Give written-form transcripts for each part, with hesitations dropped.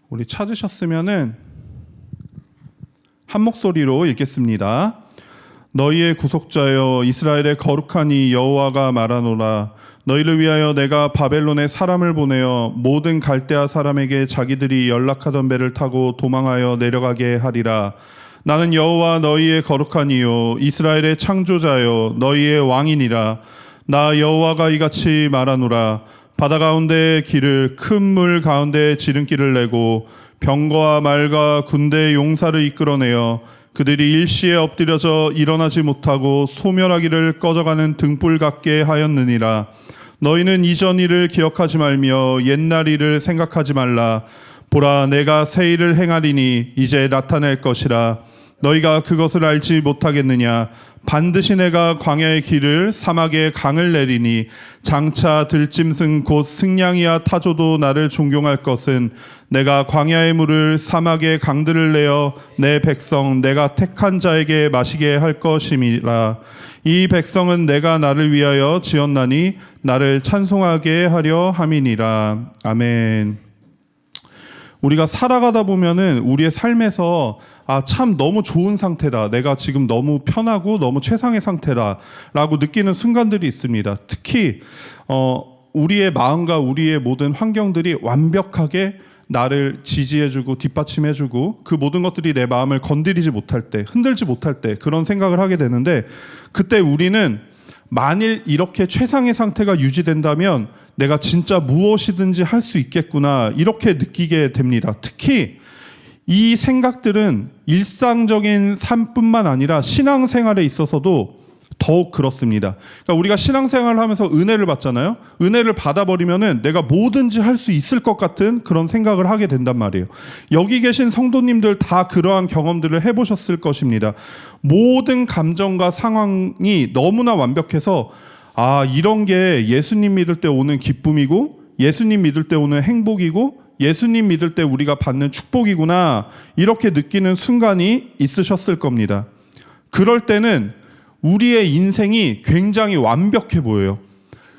우리 찾으셨으면은 한 목소리로 읽겠습니다. 너희의 구속자여 이스라엘의 거룩한 이 여호와가 말하노라. 너희를 위하여 내가 바벨론에 사람을 보내어 모든 갈대아 사람에게 자기들이 연락하던 배를 타고 도망하여 내려가게 하리라. 나는 여호와 너희의 거룩한 이요 이스라엘의 창조자여 너희의 왕이니라. 나 여호와가 이같이 말하노라. 바다 가운데 길을 큰 물 가운데 지름길을 내고 병거와 말과 군대의 용사를 이끌어내어 그들이 일시에 엎드려져 일어나지 못하고 소멸하기를 꺼져가는 등불 같게 하였느니라. 너희는 이전 일을 기억하지 말며 옛날 일을 생각하지 말라. 보라, 내가 새 일을 행하리니 이제 나타낼 것이라. 너희가 그것을 알지 못하겠느냐? 반드시 내가 광야의 길을 사막의 강을 내리니 장차 들짐승 곧 승냥이와 타조도 나를 존경할 것은 내가 광야의 물을 사막의 강들을 내어 내 백성 내가 택한 자에게 마시게 할 것임이라. 이 백성은 내가 나를 위하여 지었나니 나를 찬송하게 하려 함이니라. 아멘. 우리가 살아가다 보면은 우리의 삶에서 참 너무 좋은 상태다. 내가 지금 너무 편하고 너무 최상의 상태다 라고 느끼는 순간들이 있습니다. 특히 우리의 마음과 우리의 모든 환경들이 완벽하게 나를 지지해주고 뒷받침해주고 그 모든 것들이 내 마음을 건드리지 못할 때, 흔들지 못할 때 그런 생각을 하게 되는데, 그때 우리는 만일 이렇게 최상의 상태가 유지된다면 내가 진짜 무엇이든지 할 수 있겠구나 이렇게 느끼게 됩니다. 특히 이 생각들은 일상적인 삶뿐만 아니라 신앙생활에 있어서도 더욱 그렇습니다. 그러니까 우리가 신앙생활을 하면서 은혜를 받잖아요. 은혜를 받아버리면은 내가 뭐든지 할 수 있을 것 같은 그런 생각을 하게 된단 말이에요. 여기 계신 성도님들 다 그러한 경험들을 해보셨을 것입니다. 모든 감정과 상황이 너무나 완벽해서 이런 게 예수님 믿을 때 오는 기쁨이고 예수님 믿을 때 오는 행복이고 예수님 믿을 때 우리가 받는 축복이구나 이렇게 느끼는 순간이 있으셨을 겁니다. 그럴 때는 우리의 인생이 굉장히 완벽해 보여요.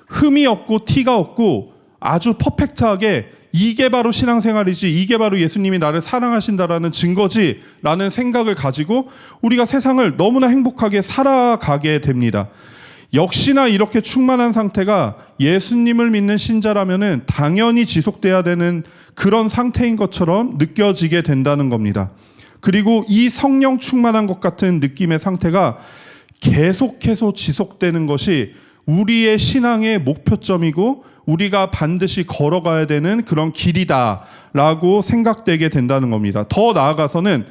흠이 없고 티가 없고 아주 퍼펙트하게 이게 바로 신앙생활이지, 이게 바로 예수님이 나를 사랑하신다라는 증거지 라는 생각을 가지고 우리가 세상을 너무나 행복하게 살아가게 됩니다. 역시나 이렇게 충만한 상태가 예수님을 믿는 신자라면은 당연히 지속돼야 되는 그런 상태인 것처럼 느껴지게 된다는 겁니다. 그리고 이 성령 충만한 것 같은 느낌의 상태가 계속해서 지속되는 것이 우리의 신앙의 목표점이고 우리가 반드시 걸어가야 되는 그런 길이다라고 생각되게 된다는 겁니다. 더 나아가서는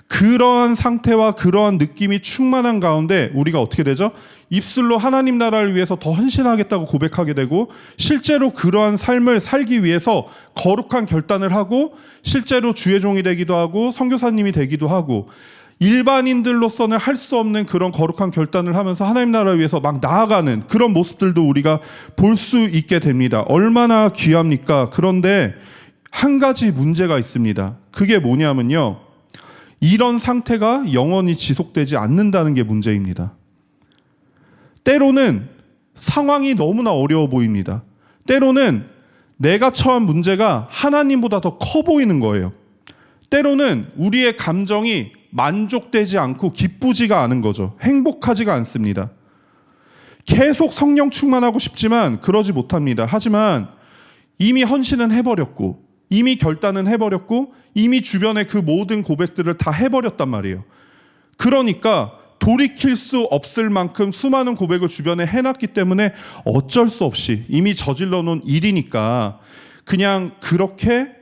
그러한 상태와 그러한 느낌이 충만한 가운데 우리가 어떻게 되죠? 입술로 하나님 나라를 위해서 더 헌신하겠다고 고백하게 되고 실제로 그러한 삶을 살기 위해서 거룩한 결단을 하고 실제로 주의 종이 되기도 하고 선교사님이 되기도 하고 일반인들로서는 할 수 없는 그런 거룩한 결단을 하면서 하나님 나라를 위해서 막 나아가는 그런 모습들도 우리가 볼 수 있게 됩니다. 얼마나 귀합니까? 그런데 한 가지 문제가 있습니다. 그게 뭐냐면요. 이런 상태가 영원히 지속되지 않는다는 게 문제입니다. 때로는 상황이 너무나 어려워 보입니다. 때로는 내가 처한 문제가 하나님보다 더 커 보이는 거예요. 때로는 우리의 감정이 만족되지 않고 기쁘지가 않은 거죠. 행복하지가 않습니다. 계속 성령 충만하고 싶지만 그러지 못합니다. 하지만 이미 헌신은 해버렸고 이미 결단은 해버렸고 이미 주변에 그 모든 고백들을 다 해버렸단 말이에요. 그러니까 돌이킬 수 없을 만큼 수많은 고백을 주변에 해놨기 때문에 어쩔 수 없이 이미 저질러 놓은 일이니까 그냥 그렇게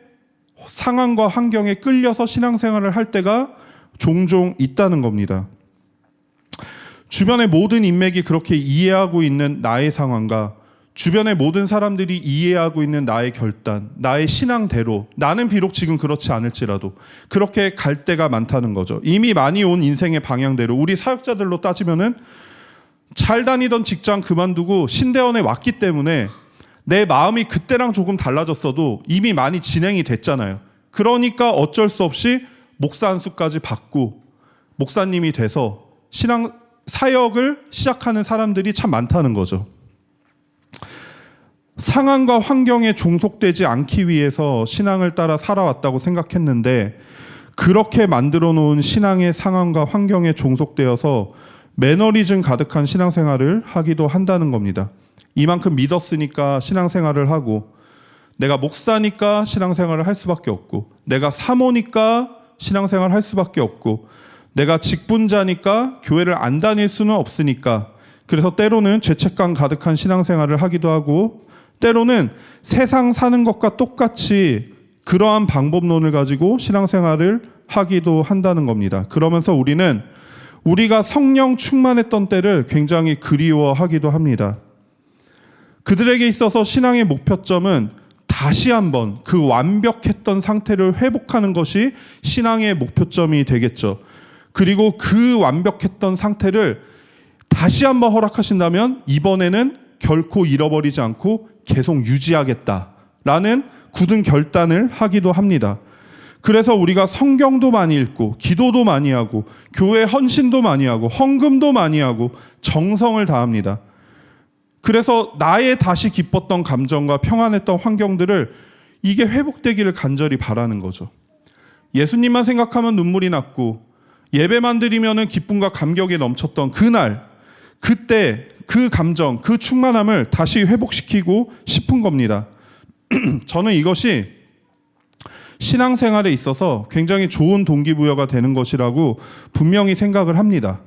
상황과 환경에 끌려서 신앙생활을 할 때가 종종 있다는 겁니다. 주변의 모든 인맥이 그렇게 이해하고 있는 나의 상황과 주변의 모든 사람들이 이해하고 있는 나의 결단, 나의 신앙대로 나는 비록 지금 그렇지 않을지라도 그렇게 갈 때가 많다는 거죠. 이미 많이 온 인생의 방향대로 우리 사역자들로 따지면은 잘 다니던 직장 그만두고 신대원에 왔기 때문에 내 마음이 그때랑 조금 달라졌어도 이미 많이 진행이 됐잖아요. 그러니까 어쩔 수 없이 목사 안수까지 받고 목사님이 돼서 신앙 사역을 시작하는 사람들이 참 많다는 거죠. 상황과 환경에 종속되지 않기 위해서 신앙을 따라 살아왔다고 생각했는데 그렇게 만들어 놓은 신앙의 상황과 환경에 종속되어서 매너리즘 가득한 신앙생활을 하기도 한다는 겁니다. 이만큼 믿었으니까 신앙생활을 하고, 내가 목사니까 신앙생활을 할 수밖에 없고, 내가 사모니까 신앙생활을 할 수밖에 없고, 내가 직분자니까 교회를 안 다닐 수는 없으니까, 그래서 때로는 죄책감 가득한 신앙생활을 하기도 하고, 때로는 세상 사는 것과 똑같이 그러한 방법론을 가지고 신앙생활을 하기도 한다는 겁니다. 그러면서 우리는 우리가 성령 충만했던 때를 굉장히 그리워하기도 합니다. 그들에게 있어서 신앙의 목표점은 다시 한번 그 완벽했던 상태를 회복하는 것이 신앙의 목표점이 되겠죠. 그리고 그 완벽했던 상태를 다시 한번 허락하신다면 이번에는 결코 잃어버리지 않고 계속 유지하겠다라는 굳은 결단을 하기도 합니다. 그래서 우리가 성경도 많이 읽고 기도도 많이 하고 교회 헌신도 많이 하고 헌금도 많이 하고 정성을 다합니다. 그래서 나의 다시 기뻤던 감정과 평안했던 환경들을 이게 회복되기를 간절히 바라는 거죠. 예수님만 생각하면 눈물이 났고 예배만 드리면 기쁨과 감격에 넘쳤던 그날, 그때 그 감정, 그 충만함을 다시 회복시키고 싶은 겁니다. 저는 이것이 신앙생활에 있어서 굉장히 좋은 동기부여가 되는 것이라고 분명히 생각을 합니다.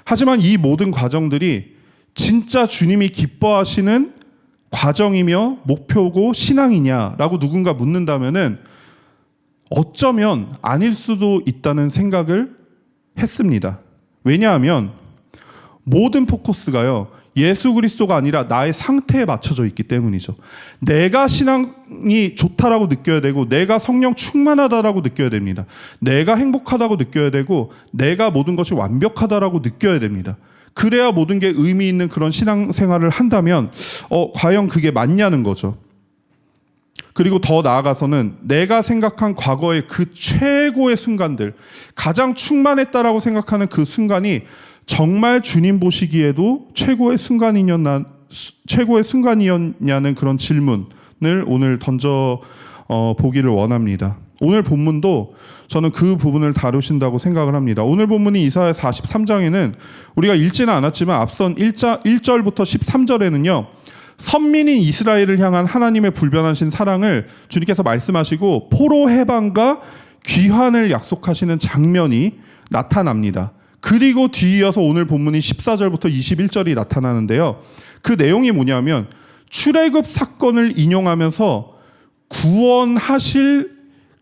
하지만 이 모든 과정들이 진짜 주님이 기뻐하시는 과정이며 목표고 신앙이냐라고 누군가 묻는다면은 어쩌면 아닐 수도 있다는 생각을 했습니다. 왜냐하면 모든 포커스가요, 예수 그리스도가 아니라 나의 상태에 맞춰져 있기 때문이죠. 내가 신앙이 좋다라고 느껴야 되고, 내가 성령 충만하다라고 느껴야 됩니다. 내가 행복하다고 느껴야 되고, 내가 모든 것이 완벽하다라고 느껴야 됩니다. 그래야 모든 게 의미 있는 그런 신앙생활을 한다면 과연 그게 맞냐는 거죠. 그리고 더 나아가서는 내가 생각한 과거의 그 최고의 순간들, 가장 충만했다라고 생각하는 그 순간이 정말 주님 보시기에도 최고의 순간이었냐는 그런 질문을 오늘 던져 보기를 원합니다. 오늘 본문도 저는 그 부분을 다루신다고 생각을 합니다. 오늘 본문이 이사야 43장에는 우리가 읽지는 않았지만 앞선 1절부터 13절에는요. 선민인 이스라엘을 향한 하나님의 불변하신 사랑을 주님께서 말씀하시고 포로 해방과 귀환을 약속하시는 장면이 나타납니다. 그리고 뒤이어서 오늘 본문이 14절부터 21절이 나타나는데요. 그 내용이 뭐냐면 출애굽 사건을 인용하면서 구원하실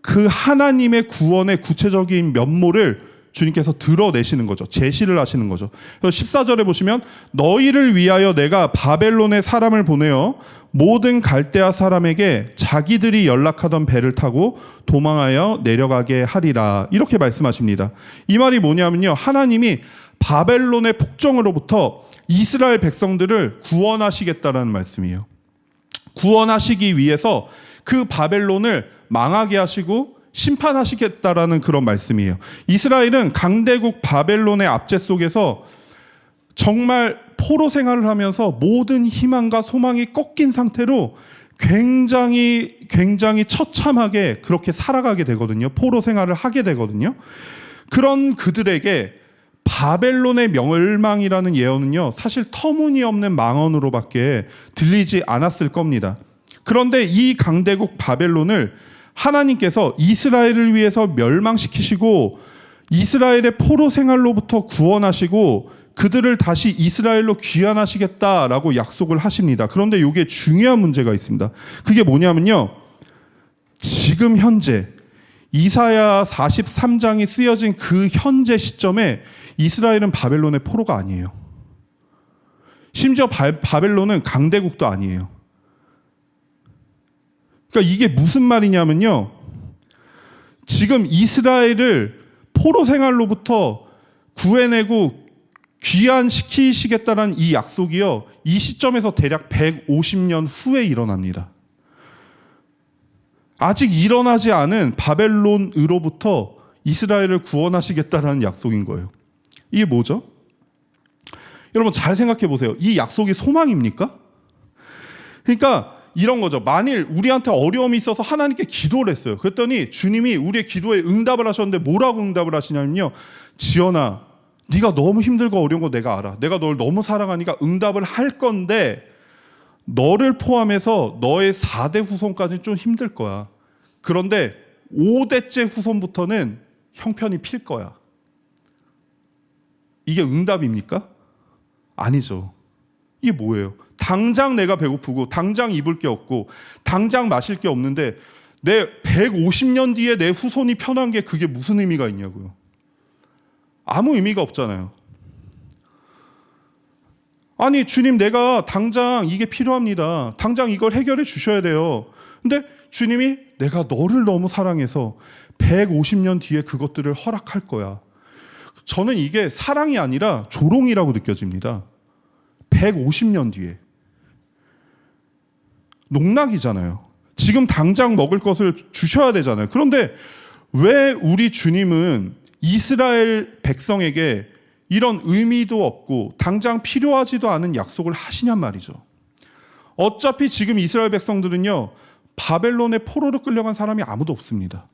그 하나님의 구원의 구체적인 면모를 주님께서 드러내시는 거죠. 제시를 하시는 거죠. 그래서 14절에 보시면 너희를 위하여 내가 바벨론에 사람을 보내어 모든 갈대아 사람에게 자기들이 연락하던 배를 타고 도망하여 내려가게 하리라. 이렇게 말씀하십니다. 이 말이 뭐냐면요. 하나님이 바벨론의 폭정으로부터 이스라엘 백성들을 구원하시겠다라는 말씀이에요. 구원하시기 위해서 그 바벨론을 망하게 하시고 심판하시겠다라는 그런 말씀이에요. 이스라엘은 강대국 바벨론의 압제 속에서 정말 포로 생활을 하면서 모든 희망과 소망이 꺾인 상태로 굉장히 처참하게 그렇게 살아가게 되거든요. 포로 생활을 하게 되거든요. 그런 그들에게 바벨론의 멸망이라는 예언은요, 사실 터무니없는 망언으로밖에 들리지 않았을 겁니다. 그런데 이 강대국 바벨론을 하나님께서 이스라엘을 위해서 멸망시키시고 이스라엘의 포로 생활로부터 구원하시고 그들을 다시 이스라엘로 귀환하시겠다라고 약속을 하십니다. 그런데 이게 중요한 문제가 있습니다. 그게 뭐냐면요. 지금 현재 이사야 43장이 쓰여진 그 현재 시점에 이스라엘은 바벨론의 포로가 아니에요. 심지어 바벨론은 강대국도 아니에요. 그러니까 이게 무슨 말이냐면요. 지금 이스라엘을 포로 생활로부터 구해내고 귀환시키시겠다는 이 약속이요. 이 시점에서 대략 150년 후에 일어납니다. 아직 일어나지 않은 바벨론으로부터 이스라엘을 구원하시겠다는 약속인 거예요. 이게 뭐죠? 여러분 잘 생각해 보세요. 이 약속이 소망입니까? 그러니까 이런 거죠. 만일 우리한테 어려움이 있어서 하나님께 기도를 했어요. 그랬더니 주님이 우리의 기도에 응답을 하셨는데 뭐라고 응답을 하시냐면요. 지연아, 네가 너무 힘들고 어려운 거 내가 알아. 내가 널 너무 사랑하니까 응답을 할 건데 너를 포함해서 너의 4대 후손까지는 좀 힘들 거야. 그런데 5대째 후손부터는 형편이 필 거야. 이게 응답입니까? 아니죠. 이게 뭐예요? 당장 내가 배고프고 당장 입을 게 없고 당장 마실 게 없는데 내 150년 뒤에 내 후손이 편한 게 그게 무슨 의미가 있냐고요. 아무 의미가 없잖아요. 아니 주님, 내가 당장 이게 필요합니다. 당장 이걸 해결해 주셔야 돼요. 근데 주님이 내가 너를 너무 사랑해서 150년 뒤에 그것들을 허락할 거야. 저는 이게 사랑이 아니라 조롱이라고 느껴집니다. 150년 뒤에. 농락이잖아요. 지금 당장 먹을 것을 주셔야 되잖아요. 그런데 왜 우리 주님은 이스라엘 백성에게 이런 의미도 없고 당장 필요하지도 않은 약속을 하시냔 말이죠. 어차피 지금 이스라엘 백성들은요, 바벨론의 포로로 끌려간 사람이 아무도 없습니다.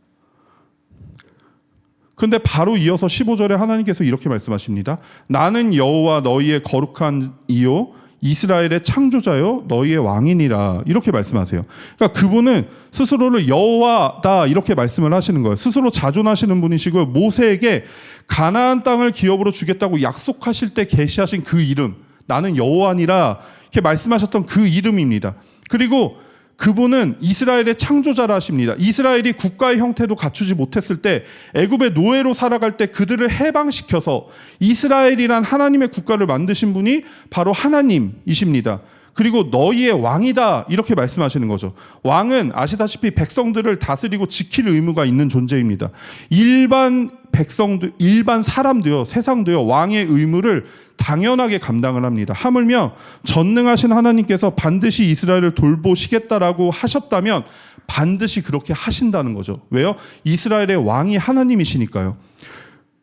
그런데 바로 이어서 15절에 하나님께서 이렇게 말씀하십니다. 나는 여호와 너희의 거룩한 이요 이스라엘의 창조자요 너희의 왕이니라, 이렇게 말씀하세요. 그러니까 그분은 스스로를 여호와다 이렇게 말씀을 하시는 거예요. 스스로 자존하시는 분이시고 모세에게 가나안 땅을 기업으로 주겠다고 약속하실 때 계시하신 그 이름, 나는 여호와니라 이렇게 말씀하셨던 그 이름입니다. 그리고 그분은 이스라엘의 창조자라 하십니다. 이스라엘이 국가의 형태도 갖추지 못했을 때 애굽의 노예로 살아갈 때 그들을 해방시켜서 이스라엘이란 하나님의 국가를 만드신 분이 바로 하나님이십니다. 그리고 너희의 왕이다 이렇게 말씀하시는 거죠. 왕은 아시다시피 백성들을 다스리고 지킬 의무가 있는 존재입니다. 일반 백성도, 일반 사람도요, 세상도요, 왕의 의무를 당연하게 감당을 합니다. 하물며 전능하신 하나님께서 반드시 이스라엘을 돌보시겠다라고 하셨다면 반드시 그렇게 하신다는 거죠. 왜요? 이스라엘의 왕이 하나님이시니까요.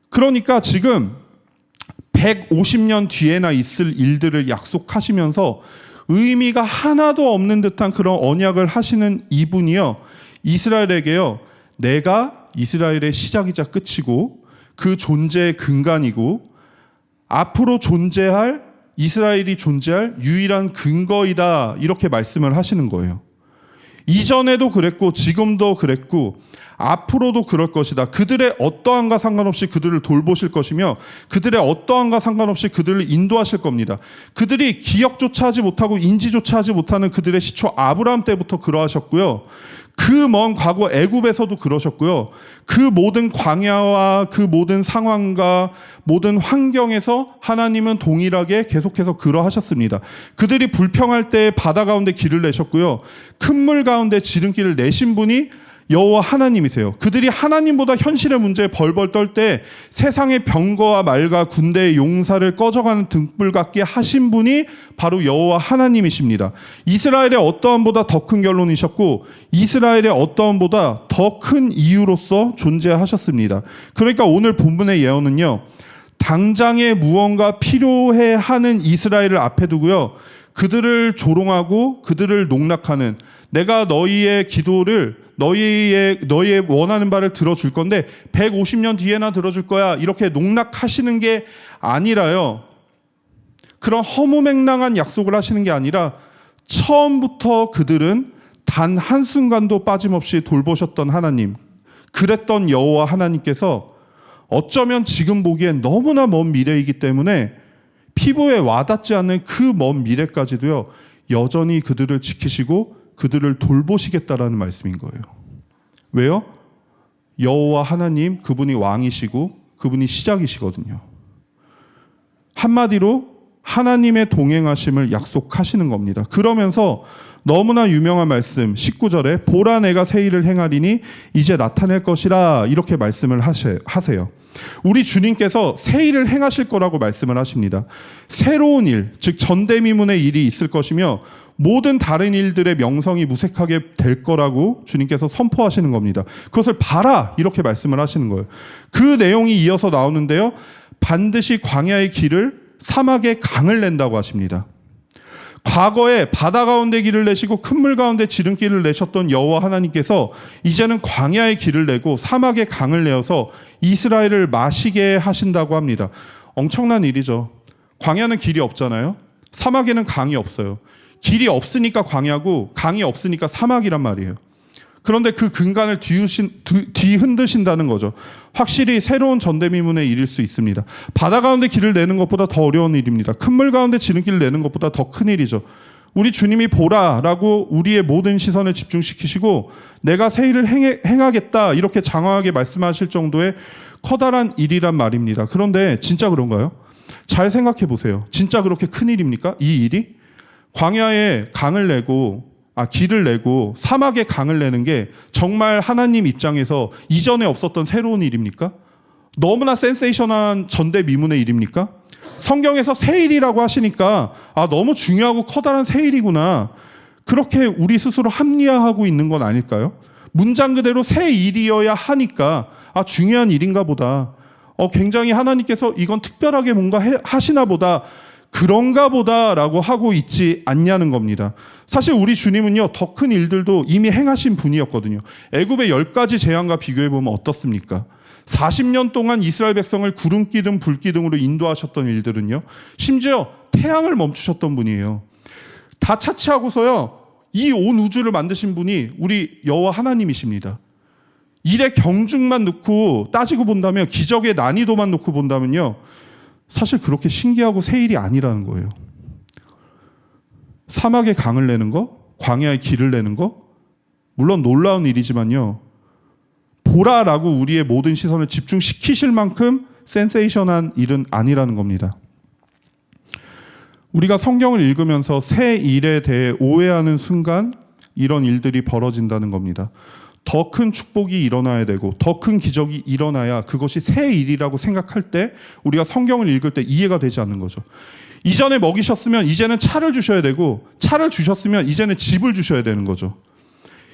그러니까 지금 150년 뒤에나 있을 일들을 약속하시면서 의미가 하나도 없는 듯한 그런 언약을 하시는 이분이요, 이스라엘에게요, 내가 이스라엘의 시작이자 끝이고 그 존재의 근간이고 앞으로 존재할, 이스라엘이 존재할 유일한 근거이다 이렇게 말씀을 하시는 거예요. 이전에도 그랬고 지금도 그랬고 앞으로도 그럴 것이다. 그들의 어떠함과 상관없이 그들을 돌보실 것이며 그들의 어떠함과 상관없이 그들을 인도하실 겁니다. 그들이 기억조차 하지 못하고 인지조차 하지 못하는 그들의 시초 아브라함 때부터 그러하셨고요. 그 먼 과거 애굽에서도 그러셨고요. 그 모든 광야와 그 모든 상황과 모든 환경에서 하나님은 동일하게 계속해서 그러하셨습니다. 그들이 불평할 때 바다 가운데 길을 내셨고요. 큰 물 가운데 지름길을 내신 분이 여호와 하나님이세요. 그들이 하나님보다 현실의 문제에 벌벌 떨 때 세상의 병거와 말과 군대의 용사를 꺼져가는 등불 같게 하신 분이 바로 여호와 하나님이십니다. 이스라엘의 어떠함보다 더 큰 결론이셨고 이스라엘의 어떠함보다 더 큰 이유로서 존재하셨습니다. 그러니까 오늘 본문의 예언은요, 당장에 무언가 필요해 하는 이스라엘을 앞에 두고요, 그들을 조롱하고 그들을 농락하는, 내가 너희의 기도를 너희의 원하는 바를 들어줄 건데 150년 뒤에나 들어줄 거야 이렇게 농락하시는 게 아니라요, 그런 허무맹랑한 약속을 하시는 게 아니라 처음부터 그들은 단 한순간도 빠짐없이 돌보셨던 하나님, 그랬던 여호와 하나님께서 어쩌면 지금 보기엔 너무나 먼 미래이기 때문에 피부에 와닿지 않는 그 먼 미래까지도요 여전히 그들을 지키시고 그들을 돌보시겠다라는 말씀인 거예요. 왜요? 여호와 하나님, 그분이 왕이시고 그분이 시작이시거든요. 한마디로 하나님의 동행하심을 약속하시는 겁니다. 그러면서 너무나 유명한 말씀 19절에 보라 내가 새 일을 행하리니 이제 나타낼 것이라 이렇게 말씀을 하세요. 우리 주님께서 새 일을 행하실 거라고 말씀을 하십니다. 새로운 일, 즉 전대미문의 일이 있을 것이며 모든 다른 일들의 명성이 무색하게 될 거라고 주님께서 선포하시는 겁니다. 그것을 봐라 이렇게 말씀을 하시는 거예요. 그 내용이 이어서 나오는데요, 반드시 광야의 길을 사막의 강을 낸다고 하십니다. 과거에 바다 가운데 길을 내시고 큰 물 가운데 지름길을 내셨던 여호와 하나님께서 이제는 광야의 길을 내고 사막의 강을 내어서 이스라엘을 마시게 하신다고 합니다. 엄청난 일이죠. 광야는 길이 없잖아요. 사막에는 강이 없어요. 길이 없으니까 광야고 강이 없으니까 사막이란 말이에요. 그런데 그 근간을 뒤흔드신다는 거죠. 확실히 새로운 전대미문의 일일 수 있습니다. 바다 가운데 길을 내는 것보다 더 어려운 일입니다. 큰 물 가운데 지름길을 내는 것보다 더 큰 일이죠. 우리 주님이 보라라고 우리의 모든 시선을 집중시키시고 내가 새 일을 행하겠다 이렇게 장황하게 말씀하실 정도의 커다란 일이란 말입니다. 그런데 진짜 그런가요? 잘 생각해 보세요. 진짜 그렇게 큰 일입니까? 이 일이? 광야에 길을 내고 사막에 강을 내는 게 정말 하나님 입장에서 이전에 없었던 새로운 일입니까? 너무나 센세이션한 전대미문의 일입니까? 성경에서 새 일이라고 하시니까 너무 중요하고 커다란 새 일이구나. 그렇게 우리 스스로 합리화하고 있는 건 아닐까요? 문장 그대로 새 일이어야 하니까 중요한 일인가 보다. 굉장히 하나님께서 이건 특별하게 뭔가 하시나 보다. 그런가 보다라고 하고 있지 않냐는 겁니다. 사실 우리 주님은요, 더 큰 일들도 이미 행하신 분이었거든요. 애굽의 10가지 재앙과 비교해보면 어떻습니까? 40년 동안 이스라엘 백성을 구름기둥, 불기둥으로 인도하셨던 일들은요, 심지어 태양을 멈추셨던 분이에요. 다 차치하고서요, 이 온 우주를 만드신 분이 우리 여호와 하나님이십니다. 일의 경중만 놓고 따지고 본다면, 기적의 난이도만 놓고 본다면요, 사실 그렇게 신기하고 새 일이 아니라는 거예요. 사막에 강을 내는 거, 광야에 길을 내는 거, 물론 놀라운 일이지만요, 보라라고 우리의 모든 시선을 집중시키실 만큼 센세이션한 일은 아니라는 겁니다. 우리가 성경을 읽으면서 새 일에 대해 오해하는 순간 이런 일들이 벌어진다는 겁니다. 더 큰 축복이 일어나야 되고 더 큰 기적이 일어나야 그것이 새 일이라고 생각할 때 우리가 성경을 읽을 때 이해가 되지 않는 거죠. 이전에 먹이셨으면 이제는 차를 주셔야 되고 차를 주셨으면 이제는 집을 주셔야 되는 거죠.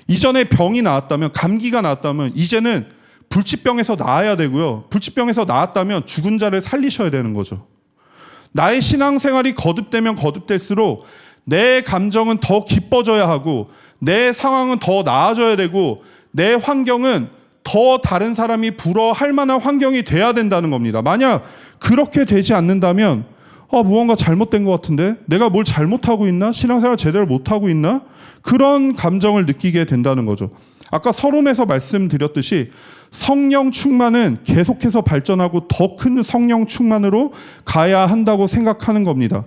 이전에 병이 나았다면 감기가 나았다면 이제는 불치병에서 나아야 되고요. 불치병에서 나았다면 죽은 자를 살리셔야 되는 거죠. 나의 신앙생활이 거듭되면 거듭될수록 내 감정은 더 기뻐져야 하고 내 상황은 더 나아져야 되고 내 환경은 더 다른 사람이 부러워할 만한 환경이 돼야 된다는 겁니다. 만약 그렇게 되지 않는다면 무언가 잘못된 것 같은데? 내가 뭘 잘못하고 있나? 신앙생활 제대로 못하고 있나? 그런 감정을 느끼게 된다는 거죠. 아까 서론에서 말씀드렸듯이 성령 충만은 계속해서 발전하고 더 큰 성령 충만으로 가야 한다고 생각하는 겁니다.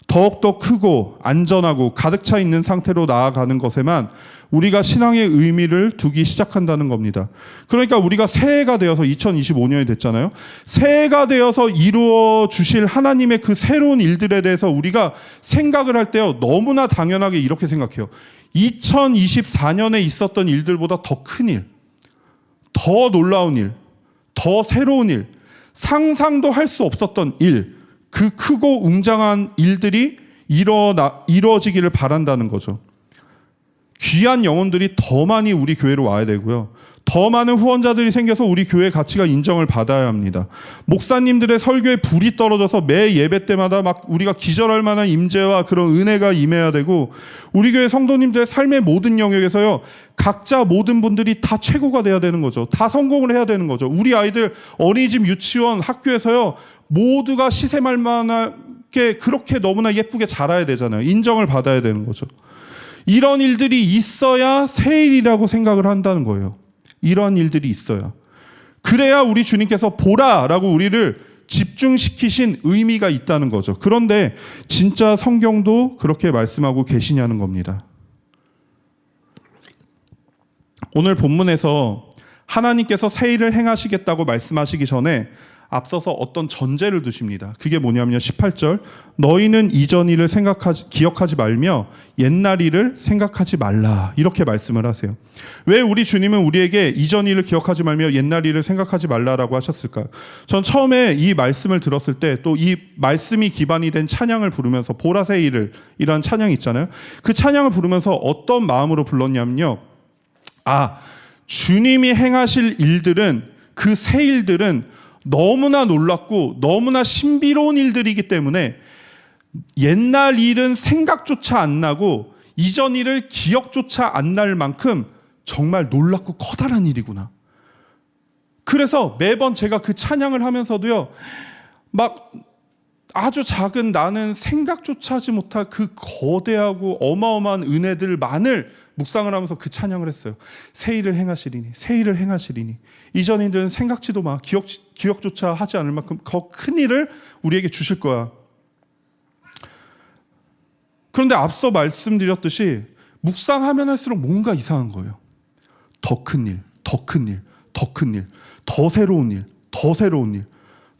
더욱더 크고 안전하고 가득 차 있는 상태로 나아가는 것에만 우리가 신앙의 의미를 두기 시작한다는 겁니다. 그러니까 우리가 새해가 되어서 2025년이 됐잖아요. 새해가 되어서 이루어 주실 하나님의 그 새로운 일들에 대해서 우리가 생각을 할 때요, 너무나 당연하게 이렇게 생각해요. 2024년에 있었던 일들보다 더 큰 일, 더 놀라운 일, 더 새로운 일, 상상도 할 수 없었던 일, 그 크고 웅장한 일들이 이루어지기를 바란다는 거죠. 귀한 영혼들이 더 많이 우리 교회로 와야 되고요. 더 많은 후원자들이 생겨서 우리 교회의 가치가 인정을 받아야 합니다. 목사님들의 설교에 불이 떨어져서 매 예배 때마다 막 우리가 기절할 만한 임재와 그런 은혜가 임해야 되고, 우리 교회 성도님들의 삶의 모든 영역에서요, 각자 모든 분들이 다 최고가 돼야 되는 거죠. 다 성공을 해야 되는 거죠. 우리 아이들 어린이집, 유치원, 학교에서요, 모두가 시샘할 만하게 그렇게 너무나 예쁘게 자라야 되잖아요. 인정을 받아야 되는 거죠. 이런 일들이 있어야 새 일이라고 생각을 한다는 거예요. 이런 일들이 있어야. 그래야 우리 주님께서 보라라고 우리를 집중시키신 의미가 있다는 거죠. 그런데 진짜 성경도 그렇게 말씀하고 계시냐는 겁니다. 오늘 본문에서 하나님께서 새 일을 행하시겠다고 말씀하시기 전에 앞서서 어떤 전제를 두십니다. 그게 뭐냐면요, 18절, 너희는 이전 일을 기억하지 말며 옛날 일을 생각하지 말라, 이렇게 말씀을 하세요. 왜 우리 주님은 우리에게 이전 일을 기억하지 말며 옛날 일을 생각하지 말라라고 하셨을까요? 전 처음에 이 말씀을 들었을 때, 또 이 말씀이 기반이 된 찬양을 부르면서 보라새 일을, 이런 찬양이 있잖아요. 그 찬양을 부르면서 어떤 마음으로 불렀냐면요, 주님이 행하실 일들은, 그 새 일들은 너무나 놀랍고 너무나 신비로운 일들이기 때문에 옛날 일은 생각조차 안 나고 이전 일을 기억조차 안 날 만큼 정말 놀랍고 커다란 일이구나. 그래서 매번 제가 그 찬양을 하면서도요, 막 아주 작은 나는 생각조차 하지 못할 그 거대하고 어마어마한 은혜들만을 묵상을 하면서 그 찬양을 했어요. 새 일을 행하시리니, 새 일을 행하시리니. 이전 일들은 생각지도 마, 기억조차 하지 않을 만큼 더 큰 일을 우리에게 주실 거야. 그런데 앞서 말씀드렸듯이 묵상하면 할수록 뭔가 이상한 거예요. 더 큰 일, 더 큰 일, 더 큰 일, 더 새로운 일, 더 새로운 일,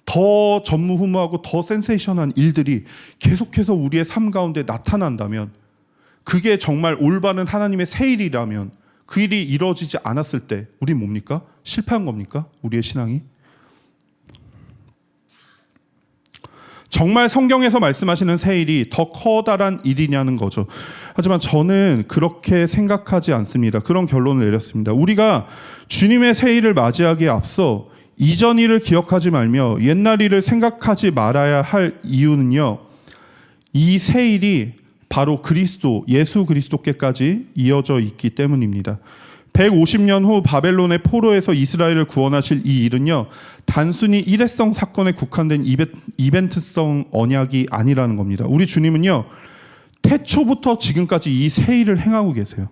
더 전무후무하고 더 센세이션한 일들이 계속해서 우리의 삶 가운데 나타난다면, 그게 정말 올바른 하나님의 새 일이라면, 그 일이 이루어지지 않았을 때 우린 뭡니까? 실패한 겁니까? 우리의 신앙이? 정말 성경에서 말씀하시는 새 일이 더 커다란 일이냐는 거죠. 하지만 저는 그렇게 생각하지 않습니다. 그런 결론을 내렸습니다. 우리가 주님의 새 일을 맞이하기에 앞서 이전 일을 기억하지 말며 옛날 일을 생각하지 말아야 할 이유는요, 이 새 일이 바로 그리스도, 예수 그리스도께까지 이어져 있기 때문입니다. 150년 후 바벨론의 포로에서 이스라엘을 구원하실 이 일은요, 단순히 일회성 사건에 국한된 이벤트성 언약이 아니라는 겁니다. 우리 주님은요, 태초부터 지금까지 이 새 일을 행하고 계세요.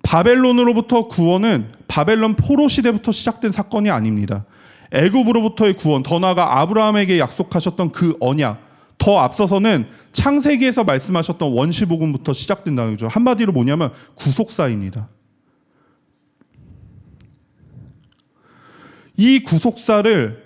바벨론으로부터 구원은 바벨론 포로 시대부터 시작된 사건이 아닙니다. 애굽으로부터의 구원, 더 나아가 아브라함에게 약속하셨던 그 언약, 더 앞서서는 창세기에서 말씀하셨던 원시복음부터 시작된다는 거죠. 한마디로 뭐냐면 구속사입니다. 이 구속사를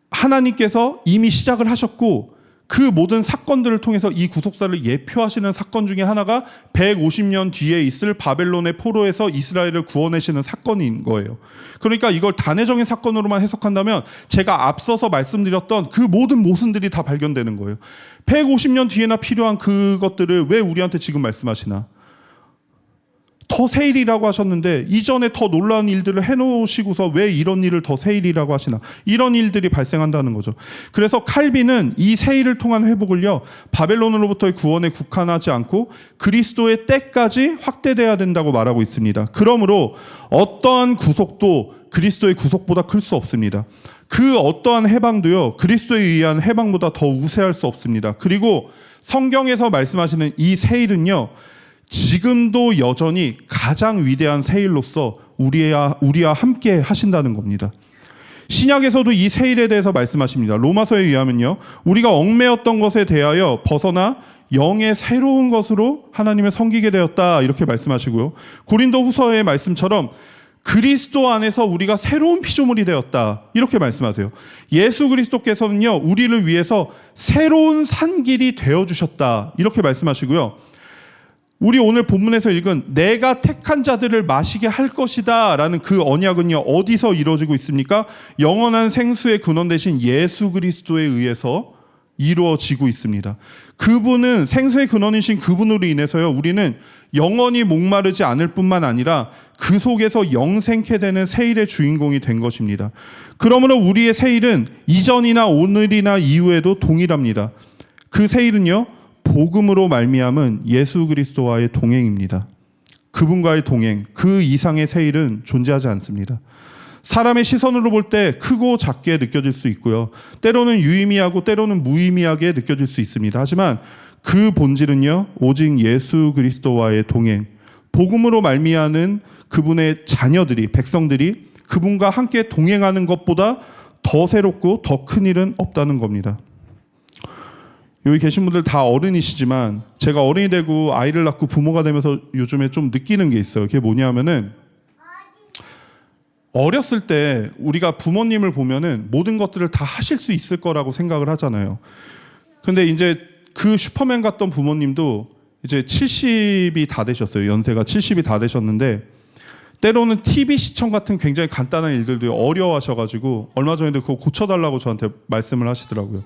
하나님께서 이미 시작을 하셨고, 그 모든 사건들을 통해서 이 구속사를 예표하시는 사건 중에 하나가 150년 뒤에 있을 바벨론의 포로에서 이스라엘을 구원하시는 사건인 거예요. 그러니까 이걸 단회적인 사건으로만 해석한다면 제가 앞서서 말씀드렸던 그 모든 모순들이 다 발견되는 거예요. 150년 뒤에나 필요한 그것들을 왜 우리한테 지금 말씀하시나? 더 새 일이라고 하셨는데 이전에 더 놀라운 일들을 해놓으시고서 왜 이런 일을 더 새 일이라고 하시나? 이런 일들이 발생한다는 거죠. 그래서 칼빈은 이 새 일을 통한 회복을요, 바벨론으로부터의 구원에 국한하지 않고 그리스도의 때까지 확대돼야 된다고 말하고 있습니다. 그러므로 어떠한 구속도 그리스도의 구속보다 클 수 없습니다. 그 어떠한 해방도요, 그리스도에 의한 해방보다 더 우세할 수 없습니다. 그리고 성경에서 말씀하시는 이 새 일은요, 지금도 여전히 가장 위대한 새 일로서 우리와 함께 하신다는 겁니다. 신약에서도 이 새 일에 대해서 말씀하십니다. 로마서에 의하면요, 우리가 얽매였던 것에 대하여 벗어나 영의 새로운 것으로 하나님을 섬기게 되었다, 이렇게 말씀하시고요. 고린도 후서의 말씀처럼 그리스도 안에서 우리가 새로운 피조물이 되었다, 이렇게 말씀하세요. 예수 그리스도께서는요, 우리를 위해서 새로운 산길이 되어주셨다, 이렇게 말씀하시고요. 우리 오늘 본문에서 읽은 내가 택한 자들을 마시게 할 것이다 라는 그 언약은요, 어디서 이루어지고 있습니까? 영원한 생수의 근원 되신 예수 그리스도에 의해서 이루어지고 있습니다. 그분은, 생수의 근원이신 그분으로 인해서요, 우리는 영원히 목마르지 않을 뿐만 아니라 그 속에서 영생케 되는 새 일의 주인공이 된 것입니다. 그러므로 우리의 새 일은 이전이나 오늘이나 이후에도 동일합니다. 그 새 일은요, 복음으로 말미암은 예수 그리스도와의 동행입니다. 그분과의 동행, 그 이상의 새 일은 존재하지 않습니다. 사람의 시선으로 볼 때 크고 작게 느껴질 수 있고요, 때로는 유의미하고 때로는 무의미하게 느껴질 수 있습니다. 하지만 그 본질은요, 오직 예수 그리스도와의 동행, 복음으로 말미암은 그분의 자녀들이, 백성들이 그분과 함께 동행하는 것보다 더 새롭고 더 큰 일은 없다는 겁니다. 여기 계신 분들 다 어른이시지만 제가 어른이 되고 아이를 낳고 부모가 되면서 요즘에 좀 느끼는 게 있어요. 그게 뭐냐면은, 어렸을 때 우리가 부모님을 보면은 모든 것들을 다 하실 수 있을 거라고 생각을 하잖아요. 근데 이제 그 슈퍼맨 같던 부모님도 이제 70이 다 되셨어요. 연세가 70이 다 되셨는데 때로는 TV 시청 같은 굉장히 간단한 일들도 어려워하셔가지고 얼마 전에도 그거 고쳐달라고 저한테 말씀을 하시더라고요.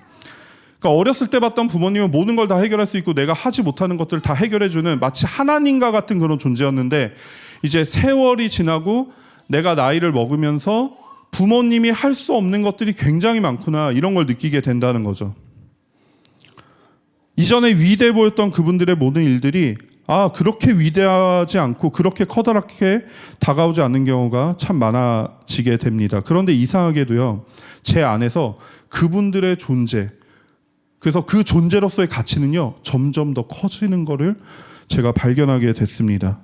그러니까 어렸을 때 봤던 부모님은 모든 걸 다 해결할 수 있고 내가 하지 못하는 것들을 다 해결해주는 마치 하나님과 같은 그런 존재였는데, 이제 세월이 지나고 내가 나이를 먹으면서 부모님이 할 수 없는 것들이 굉장히 많구나, 이런 걸 느끼게 된다는 거죠. 이전에 위대해 보였던 그분들의 모든 일들이 그렇게 위대하지 않고 그렇게 커다랗게 다가오지 않는 경우가 참 많아지게 됩니다. 그런데 이상하게도요, 제 안에서 그분들의 존재, 그래서 그 존재로서의 가치는요, 점점 더 커지는 것을 제가 발견하게 됐습니다.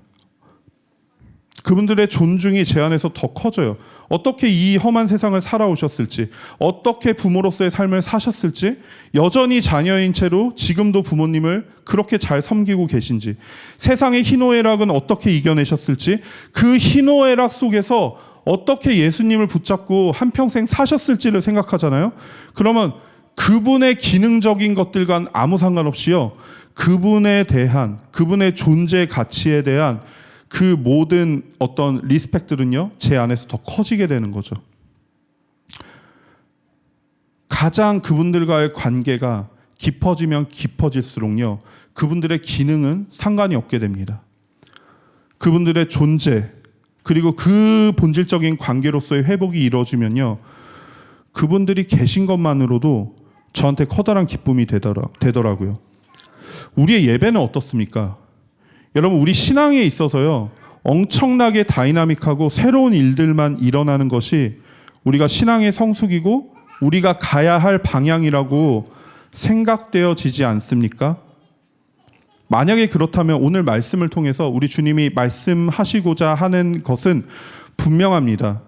그분들의 존중이 제 안에서 더 커져요. 어떻게 이 험한 세상을 살아오셨을지, 어떻게 부모로서의 삶을 사셨을지, 여전히 자녀인 채로 지금도 부모님을 그렇게 잘 섬기고 계신지, 세상의 희노애락은 어떻게 이겨내셨을지, 그 희노애락 속에서 어떻게 예수님을 붙잡고 한평생 사셨을지를 생각하잖아요. 그러면 그분의 기능적인 것들과는 아무 상관없이요, 그분에 대한, 그분의 존재 가치에 대한 그 모든 어떤 리스펙들은요, 제 안에서 더 커지게 되는 거죠. 가장 그분들과의 관계가 깊어지면 깊어질수록요, 그분들의 기능은 상관이 없게 됩니다. 그분들의 존재, 그리고 그 본질적인 관계로서의 회복이 이루어지면요, 그분들이 계신 것만으로도 저한테 커다란 기쁨이 되더라고요. 우리의 예배는 어떻습니까? 여러분, 우리 신앙에 있어서요, 엄청나게 다이나믹하고 새로운 일들만 일어나는 것이 우리가 신앙의 성숙이고 우리가 가야 할 방향이라고 생각되어지지 않습니까? 만약에 그렇다면 오늘 말씀을 통해서 우리 주님이 말씀하시고자 하는 것은 분명합니다.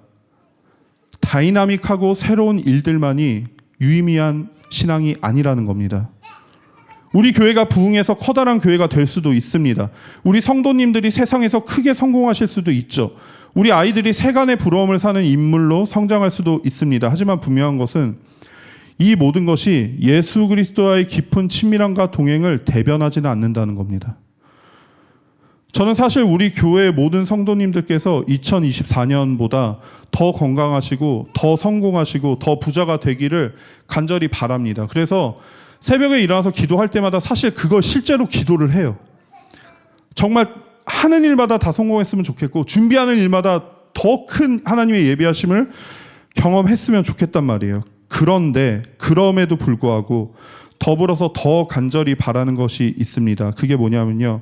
다이나믹하고 새로운 일들만이 유의미한 신앙이 아니라는 겁니다. 우리 교회가 부흥해서 커다란 교회가 될 수도 있습니다. 우리 성도님들이 세상에서 크게 성공하실 수도 있죠. 우리 아이들이 세간의 부러움을 사는 인물로 성장할 수도 있습니다. 하지만 분명한 것은 이 모든 것이 예수 그리스도와의 깊은 친밀함과 동행을 대변하지는 않는다는 겁니다. 저는 사실 우리 교회의 모든 성도님들께서 2024년보다 더 건강하시고 더 성공하시고 더 부자가 되기를 간절히 바랍니다. 그래서 새벽에 일어나서 기도할 때마다 사실 그걸 실제로 기도를 해요. 정말 하는 일마다 다 성공했으면 좋겠고 준비하는 일마다 더 큰 하나님의 예비하심을 경험했으면 좋겠단 말이에요. 그런데 그럼에도 불구하고 더불어서 더 간절히 바라는 것이 있습니다. 그게 뭐냐면요,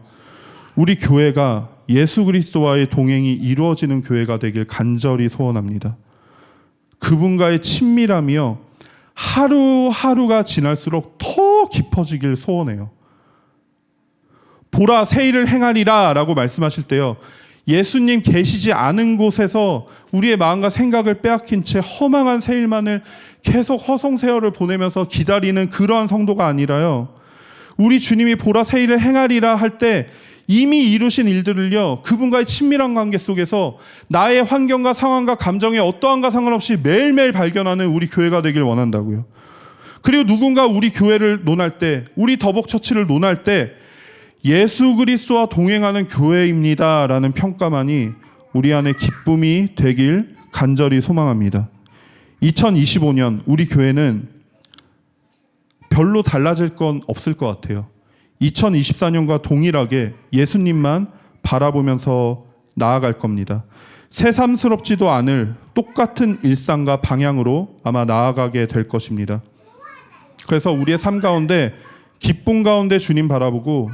우리 교회가 예수 그리스도와의 동행이 이루어지는 교회가 되길 간절히 소원합니다. 그분과의 친밀함이요, 하루하루가 지날수록 더 깊어지길 소원해요. 보라 새 일을 행하리라 라고 말씀하실 때요, 예수님 계시지 않은 곳에서 우리의 마음과 생각을 빼앗긴 채 허망한 새 일만을 계속 허송세월을 보내면서 기다리는 그러한 성도가 아니라요, 우리 주님이 보라 새 일을 행하리라 할 때 이미 이루신 일들을요, 그분과의 친밀한 관계 속에서 나의 환경과 상황과 감정에 어떠한가 상관없이 매일매일 발견하는 우리 교회가 되길 원한다고요. 그리고 누군가 우리 교회를 논할 때, 우리 더복처치를 논할 때 예수 그리스도와 동행하는 교회입니다 라는 평가만이 우리 안에 기쁨이 되길 간절히 소망합니다. 2025년 우리 교회는 별로 달라질 건 없을 것 같아요. 2024년과 동일하게 예수님만 바라보면서 나아갈 겁니다. 새삼스럽지도 않을 똑같은 일상과 방향으로 아마 나아가게 될 것입니다. 그래서 우리의 삶 가운데 기쁨 가운데 주님 바라보고,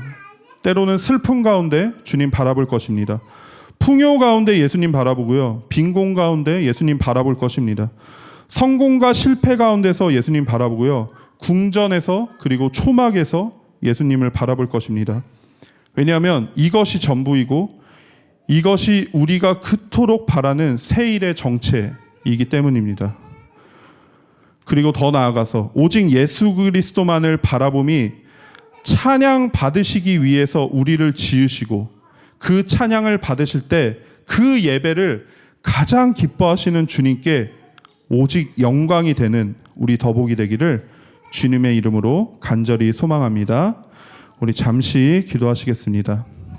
때로는 슬픔 가운데 주님 바라볼 것입니다. 풍요 가운데 예수님 바라보고요, 빈곤 가운데 예수님 바라볼 것입니다. 성공과 실패 가운데서 예수님 바라보고요, 궁전에서 그리고 초막에서 예수님을 바라볼 것입니다. 왜냐하면 이것이 전부이고 이것이 우리가 그토록 바라는 새 일의 정체이기 때문입니다. 그리고 더 나아가서 오직 예수 그리스도만을 바라봄이 찬양 받으시기 위해서 우리를 지으시고, 그 찬양을 받으실 때 그 예배를 가장 기뻐하시는 주님께 오직 영광이 되는 우리 더복이 되기를 주님의 이름으로 간절히 소망합니다. 우리 잠시 기도하시겠습니다.